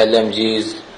LMGs,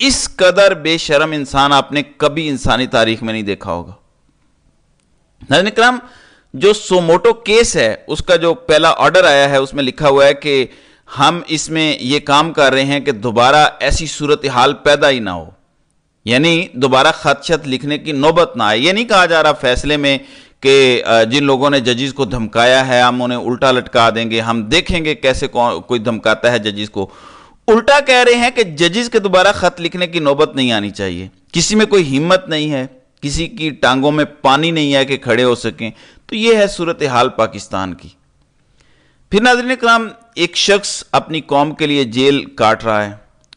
اس قدر بے شرم انسان آپ نے کبھی انسانی تاریخ میں نہیں دیکھا ہوگا۔ ناظرین اکرام، جو سوموٹو کیس ہے اس کا جو پہلا آرڈر آیا ہے اس میں لکھا ہوا ہے کہ ہم اس میں یہ کام کر رہے ہیں کہ دوبارہ ایسی صورتحال پیدا ہی نہ ہو، یعنی دوبارہ خط شت لکھنے کی نوبت نہ آئے۔ یہ نہیں کہا جا رہا فیصلے میں کہ جن لوگوں نے ججز کو دھمکایا ہے ہم انہیں الٹا لٹکا دیں گے، ہم دیکھیں گے کیسے کوئی دھمکاتا ہے ججز کو۔ الٹا کہہ رہے ہیں کہ ججز کے دوبارہ خط لکھنے کی نوبت نہیں آنی چاہیے۔ کسی میں کوئی ہمت نہیں ہے، کسی کی ٹانگوں میں پانی نہیں ہے کہ کھڑے ہو سکیں۔ تو یہ ہے صورتحال پاکستان کی۔ پھر ناظرین اکرام، ایک شخص اپنی قوم کے لیے جیل کاٹ رہا ہے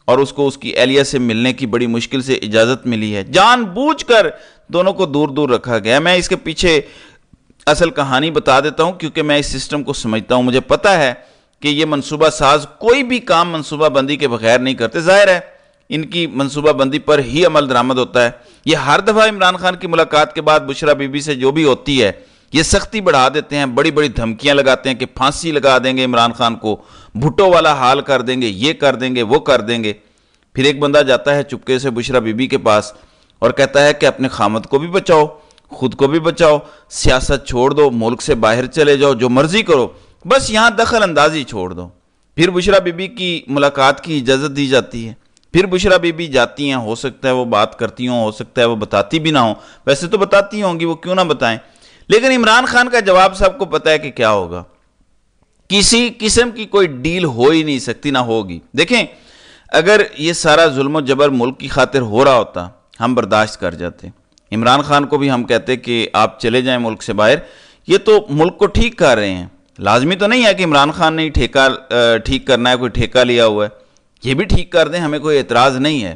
اور اس کو اس کی اہلیہ سے ملنے کی بڑی مشکل سے اجازت ملی ہے، جان بوجھ کر دونوں کو دور دور رکھا گیا۔ میں اس کے پیچھے اصل کہانی بتا دیتا ہوں کیونکہ میں اس سسٹم کو سمجھتا ہوں۔ مجھے پتہ ہے کہ یہ منصوبہ ساز کوئی بھی کام منصوبہ بندی کے بغیر نہیں کرتے، ظاہر ہے ان کی منصوبہ بندی پر ہی عمل درآمد ہوتا ہے۔ یہ ہر دفعہ عمران خان کی ملاقات کے بعد بشرا بی بی سے جو بھی ہوتی ہے یہ سختی بڑھا دیتے ہیں، بڑی بڑی دھمکیاں لگاتے ہیں کہ پھانسی لگا دیں گے عمران خان کو، بھٹو والا حال کر دیں گے، یہ کر دیں گے، وہ کر دیں گے۔ پھر ایک بندہ جاتا ہے چپکے سے بشرا بی بی کے پاس اور کہتا ہے کہ اپنے خامد کو بھی بچاؤ، خود کو بھی بچاؤ، سیاست چھوڑ دو، ملک سے باہر چلے جاؤ، جو مرضی کرو، بس یہاں دخل اندازی چھوڑ دو۔ پھر بشرا بی بی کی ملاقات کی اجازت دی جاتی ہے، پھر بشرا بی بی جاتی ہیں، ہو سکتا ہے وہ بات کرتی ہوں، ہو سکتا ہے وہ بتاتی بھی نہ ہوں، ویسے تو بتاتی ہوں گی، وہ کیوں نہ بتائیں، لیکن عمران خان کا جواب سب کو پتہ ہے کہ کیا ہوگا۔ کسی قسم کی کوئی ڈیل ہو ہی نہیں سکتی، نہ ہوگی۔ دیکھیں، اگر یہ سارا ظلم و جبر ملک کی خاطر ہو رہا ہوتا ہم برداشت کر جاتے، عمران خان کو بھی ہم کہتے کہ آپ چلے جائیں ملک سے باہر، یہ تو ملک کو ٹھیک کر رہے ہیں، لازمی تو نہیں ہے کہ عمران خان نے ٹھیک کرنا ہے، کوئی ٹھیکہ لیا ہوا ہے، یہ بھی ٹھیک کر دیں، ہمیں کوئی اعتراض نہیں ہے۔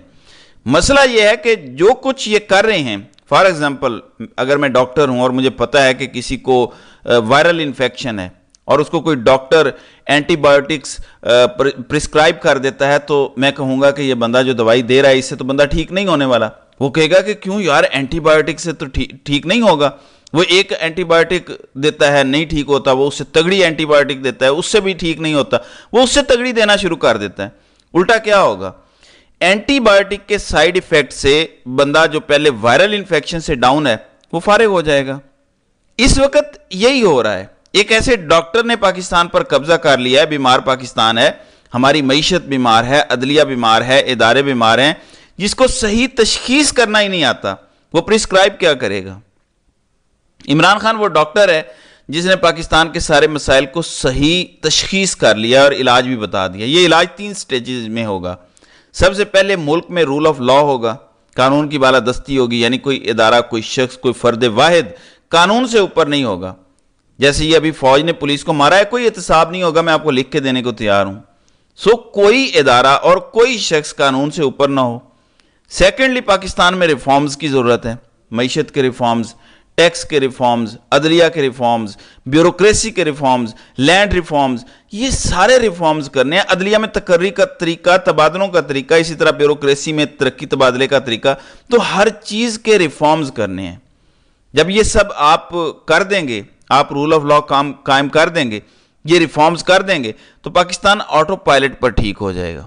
مسئلہ یہ ہے کہ جو کچھ یہ کر رہے ہیں، فار ایگزامپل اگر میں ڈاکٹر ہوں اور مجھے پتہ ہے کہ کسی کو وائرل انفیکشن ہے اور اس کو کوئی ڈاکٹر اینٹی بایوٹکس پرسکرائب کر دیتا ہے، تو میں کہوں گا کہ یہ بندہ جو دوائی دے رہا ہے اس سے تو بندہ ٹھیک نہیں ہونے والا۔ وہ کہے گا کہ کیوں یار، اینٹی بایوٹک سے تو ٹھیک نہیں ہوگا۔ وہ ایک اینٹی بایوٹک دیتا ہے نہیں ٹھیک ہوتا، وہ اس سے تگڑی اینٹی بایوٹک دیتا ہے، اس سے بھی ٹھیک نہیں ہوتا، وہ اس سے تگڑی دینا شروع کر دیتا ہے۔ الٹا کیا ہوگا؟ اینٹی بایوٹک کے سائیڈ ایفیکٹ سے بندہ جو پہلے وائرل انفیکشن سے ڈاؤن ہے وہ فارغ ہو جائے گا۔ اس وقت یہی ہو رہا ہے۔ ایک ایسے ڈاکٹر نے پاکستان پر قبضہ کر لیا ہے، بیمار پاکستان ہے، ہماری معیشت بیمار ہے، عدلیہ بیمار ہے، ادارے بیمار ہیں، جس کو صحیح تشخیص کرنا ہی نہیں آتا، وہ پرسکرائب کیا کرے گا؟ عمران خان وہ ڈاکٹر ہے جس نے پاکستان کے سارے مسائل کو صحیح تشخیص کر لیا اور علاج بھی بتا دیا۔ یہ علاج 3 سٹیجز میں ہوگا۔ سب سے پہلے ملک میں رول آف لا ہوگا، قانون کی بالادستی ہوگی، یعنی کوئی ادارہ، کوئی شخص، کوئی فرد واحد قانون سے اوپر نہیں ہوگا۔ جیسے یہ ابھی فوج نے پولیس کو مارا ہے، کوئی احتساب نہیں ہوگا، میں آپ کو لکھ کے دینے کو تیار ہوں۔ کوئی ادارہ اور کوئی شخص قانون سے اوپر نہ ہو۔ سیکنڈلی، پاکستان میں ریفارمز کی ضرورت ہے، معیشت کے ریفارمز، ٹیکس کے ریفارمز، عدلیہ کے ریفارمز، بیوروکریسی کے ریفارمز، لینڈ ریفارمز، یہ سارے ریفارمز کرنے ہیں۔ عدلیہ میں تقرری کا طریقہ، تبادلوں کا طریقہ، اسی طرح بیوروکریسی میں ترقی تبادلے کا طریقہ، تو ہر چیز کے ریفارمز کرنے ہیں۔ جب یہ سب آپ کر دیں گے، آپ رول آف لا قائم کر دیں گے، یہ ریفارمز کر دیں گے، تو پاکستان آٹو پائلٹ پر ٹھیک ہو جائے گا۔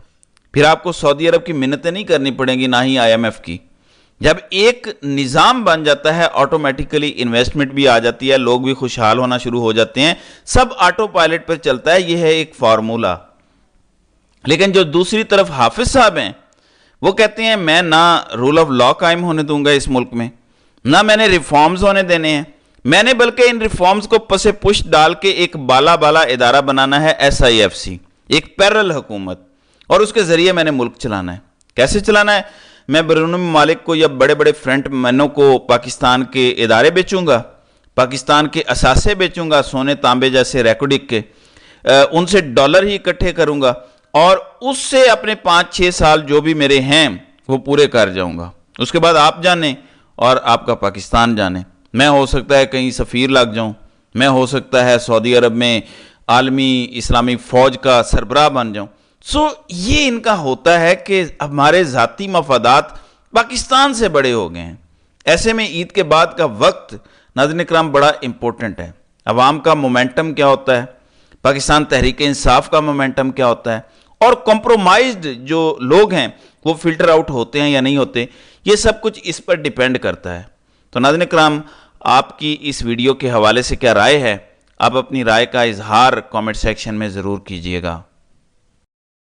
پھر آپ کو سعودی عرب کی منتیں نہیں کرنی پڑیں گی، نہ ہی IMF کی۔ جب ایک نظام بن جاتا ہے، آٹومیٹیکلی انویسٹمنٹ بھی آ جاتی ہے، لوگ بھی خوشحال ہونا شروع ہو جاتے ہیں، سب آٹو پائلٹ پر چلتا ہے۔ یہ ہے ایک فارمولا۔ لیکن جو دوسری طرف حافظ صاحب ہیں، وہ کہتے ہیں میں نہ رول آف لا قائم ہونے دوں گا اس ملک میں، نہ میں نے ریفارمز ہونے دینے ہیں، میں نے بلکہ ان ریفارمز کو پس پشت ڈال کے ایک بالا ادارہ بنانا ہے، SIFC، ایک پیرل حکومت، اور اس کے ذریعے میں نے ملک چلانا ہے۔ کیسے چلانا ہے؟ میں بیرونی ممالک کو یا بڑے بڑے فرنٹ مینوں کو پاکستان کے ادارے بیچوں گا، پاکستان کے اثاثے بیچوں گا، سونے تانبے جیسے ریکوڈک کے، ان سے ڈالر ہی اکٹھے کروں گا، اور اس سے اپنے 5-6 سال جو بھی میرے ہیں وہ پورے کر جاؤں گا۔ اس کے بعد آپ جانیں اور آپ کا پاکستان جانے۔ میں ہو سکتا ہے کہیں سفیر لگ جاؤں، میں ہو سکتا ہے سعودی عرب میں عالمی اسلامی فوج کا سربراہ بن جاؤں۔ یہ ان کا ہوتا ہے کہ ہمارے ذاتی مفادات پاکستان سے بڑے ہو گئے ہیں۔ ایسے میں عید کے بعد کا وقت ناظرین اکرام بڑا امپورٹنٹ ہے۔ عوام کا مومنٹم کیا ہوتا ہے، پاکستان تحریک انصاف کا مومنٹم کیا ہوتا ہے، اور کمپرومائزڈ جو لوگ ہیں وہ فلٹر آؤٹ ہوتے ہیں یا نہیں ہوتے، یہ سب کچھ اس پر ڈیپینڈ کرتا ہے۔ تو ناظرین کرام، آپ کی اس ویڈیو کے حوالے سے کیا رائے ہے؟ آپ اپنی رائے کا اظہار کامنٹ سیکشن میں ضرور کیجئے گا۔